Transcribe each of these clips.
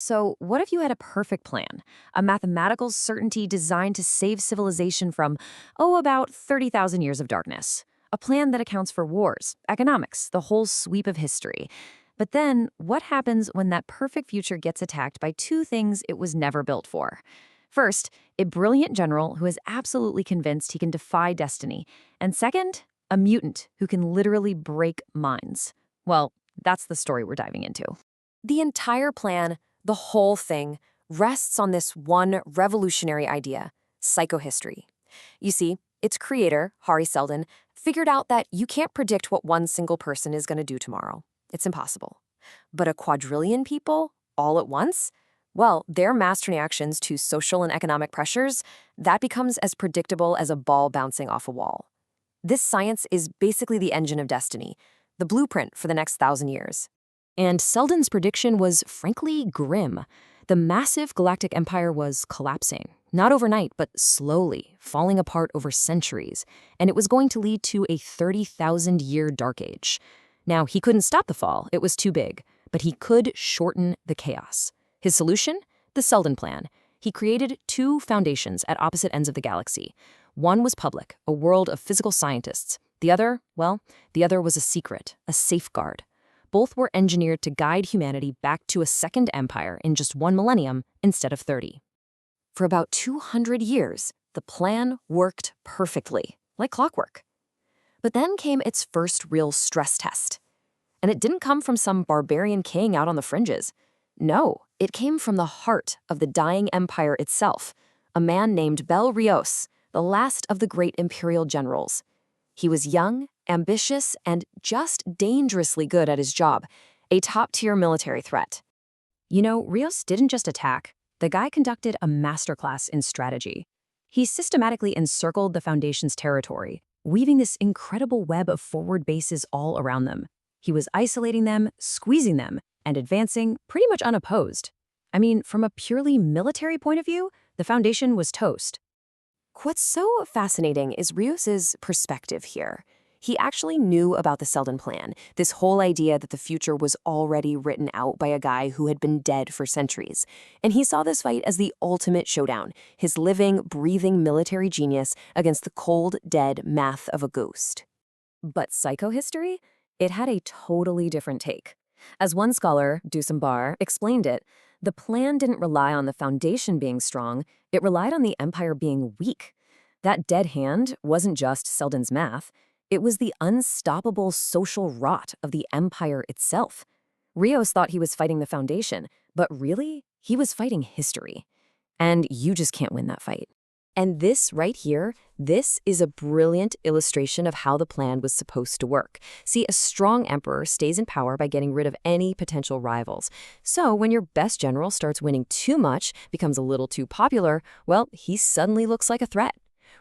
So, what if you had a perfect plan, a mathematical certainty designed to save civilization from, about 30,000 years of darkness? A plan that accounts for wars, economics, the whole sweep of history. But then, what happens when that perfect future gets attacked by two things it was never built for? First, a brilliant general who is absolutely convinced he can defy destiny. And second, a mutant who can literally break minds. Well, that's the story we're diving into. The entire plan, the whole thing, rests on this one revolutionary idea, psychohistory. You see, its creator, Seldon, figured out that you can't predict what one single person is going to do tomorrow. It's impossible. But a quadrillion people, all at once? Well, their mass reactions to social and economic pressures, that becomes as predictable as a ball bouncing off a wall. This science is basically the engine of destiny, the blueprint for the next 1,000 years. And Seldon's prediction was frankly grim. The massive Galactic Empire was collapsing, not overnight, but slowly, falling apart over centuries, and it was going to lead to a 30,000-year dark age. Now, he couldn't stop the fall, it was too big, but he could shorten the chaos. His solution? The Seldon Plan. He created two foundations at opposite ends of the galaxy. One was public, a world of physical scientists. The other was a secret, a safeguard. Both were engineered to guide humanity back to a second empire in just 1 millennium instead of 30. For about 200 years, the plan worked perfectly, like clockwork. But then came its first real stress test. And it didn't come from some barbarian king out on the fringes. No, it came from the heart of the dying empire itself, a man named Bel Riose, the last of the great Imperial generals. He was young, ambitious, and just dangerously good at his job, a top-tier military threat. You know, Riose didn't just attack. The guy conducted a masterclass in strategy. He systematically encircled the Foundation's territory, weaving this incredible web of forward bases all around them. He was isolating them, squeezing them, and advancing pretty much unopposed. I mean, from a purely military point of view, the Foundation was toast. What's so fascinating is Riose's perspective here. He actually knew about the Seldon Plan, this whole idea that the future was already written out by a guy who had been dead for centuries. And he saw this fight as the ultimate showdown, his living, breathing military genius against the cold, dead math of a ghost. But psychohistory? It had a totally different take. As one scholar, Dusambar, explained it, the plan didn't rely on the Foundation being strong, it relied on the Empire being weak. That dead hand wasn't just Seldon's math, it was the unstoppable social rot of the Empire itself. Riose thought he was fighting the Foundation, but really, he was fighting history. And you just can't win that fight. And this right here, this is a brilliant illustration of how the plan was supposed to work. See, a strong emperor stays in power by getting rid of any potential rivals. So when your best general starts winning too much, becomes a little too popular, well, he suddenly looks like a threat.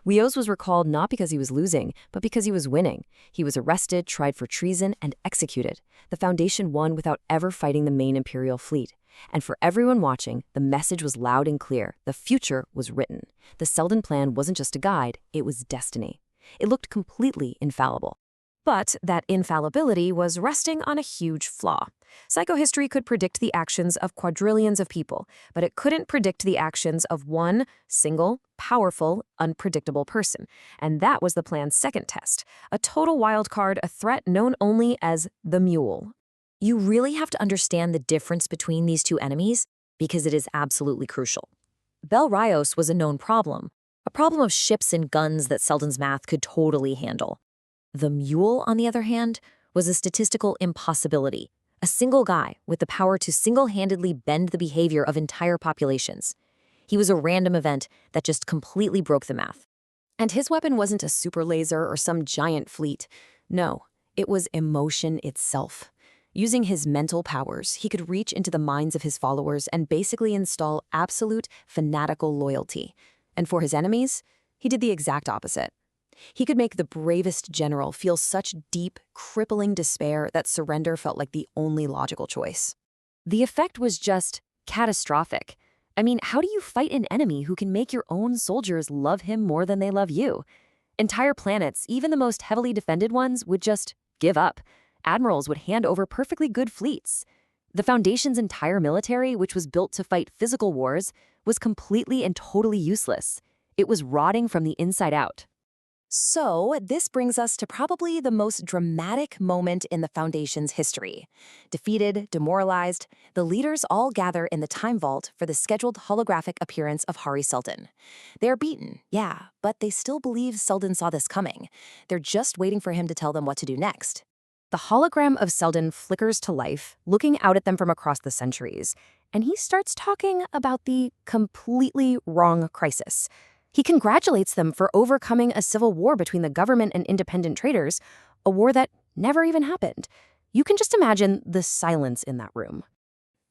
Riose was recalled not because he was losing, but because he was winning. He was arrested, tried for treason, and executed. The Foundation won without ever fighting the main Imperial fleet. And for everyone watching, the message was loud and clear. The future was written. The Seldon Plan wasn't just a guide, it was destiny. It looked completely infallible. But that infallibility was resting on a huge flaw. Psychohistory could predict the actions of quadrillions of people, but it couldn't predict the actions of one single, powerful, unpredictable person. And that was the plan's second test, a total wild card, a threat known only as the Mule. You really have to understand the difference between these two enemies because it is absolutely crucial. Bel Riose was a known problem, a problem of ships and guns that Seldon's math could totally handle. The Mule, on the other hand, was a statistical impossibility, a single guy with the power to single-handedly bend the behavior of entire populations. He was a random event that just completely broke the math. And his weapon wasn't a super laser or some giant fleet. No, it was emotion itself. Using his mental powers, he could reach into the minds of his followers and basically install absolute fanatical loyalty. And for his enemies, he did the exact opposite. He could make the bravest general feel such deep, crippling despair that surrender felt like the only logical choice. The effect was just catastrophic. I mean, how do you fight an enemy who can make your own soldiers love him more than they love you? Entire planets, even the most heavily defended ones, would just give up. Admirals would hand over perfectly good fleets. The Foundation's entire military, which was built to fight physical wars, was completely and totally useless. It was rotting from the inside out. So, this brings us to probably the most dramatic moment in the Foundation's history. Defeated, demoralized, the leaders all gather in the Time Vault for the scheduled holographic appearance of Hari Seldon. They're beaten, yeah, but they still believe Seldon saw this coming. They're just waiting for him to tell them what to do next. The hologram of Seldon flickers to life, looking out at them from across the centuries, and he starts talking about the completely wrong crisis. He congratulates them for overcoming a civil war between the government and independent traders, a war that never even happened. You can just imagine the silence in that room.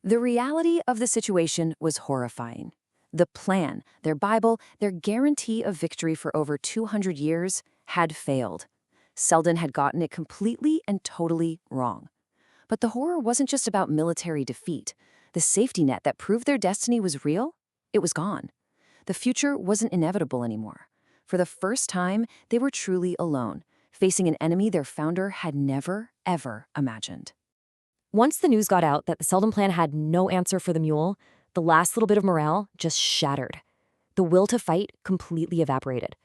The reality of the situation was horrifying. The plan, their Bible, their guarantee of victory for over 200 years had failed. Seldon had gotten it completely and totally wrong. But the horror wasn't just about military defeat. The safety net that proved their destiny was real, it was gone. The future wasn't inevitable anymore. For the first time, they were truly alone, facing an enemy their founder had never, ever imagined. Once the news got out that the Seldon plan had no answer for the mule, the last little bit of morale just shattered. The will to fight completely evaporated.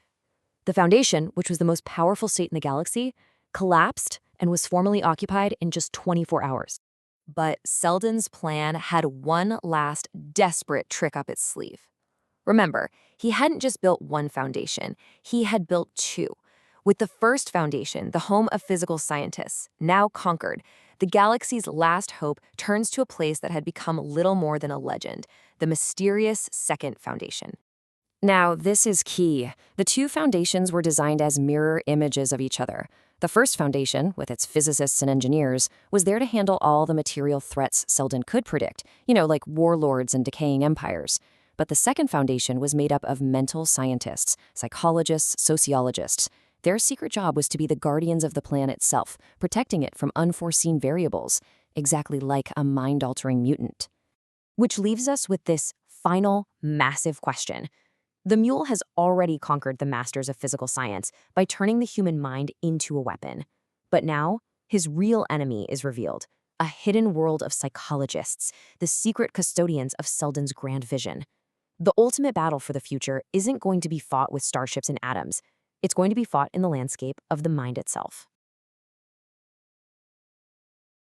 The Foundation, which was the most powerful state in the galaxy, collapsed and was formally occupied in just 24 hours. But Seldon's plan had one last desperate trick up its sleeve. Remember, he hadn't just built one foundation, he had built two. With the first foundation, the home of physical scientists, now conquered, the galaxy's last hope turns to a place that had become little more than a legend, the mysterious second foundation. Now, this is key. The two foundations were designed as mirror images of each other. The first foundation, with its physicists and engineers, was there to handle all the material threats Seldon could predict, like warlords and decaying empires. But the second foundation was made up of mental scientists, psychologists, sociologists. Their secret job was to be the guardians of the plan itself, protecting it from unforeseen variables, exactly like a mind-altering mutant. Which leaves us with this final, massive question. The mule has already conquered the masters of physical science by turning the human mind into a weapon. But now, his real enemy is revealed, a hidden world of psychologists, the secret custodians of Seldon's grand vision. The ultimate battle for the future isn't going to be fought with starships and atoms. It's going to be fought in the landscape of the mind itself.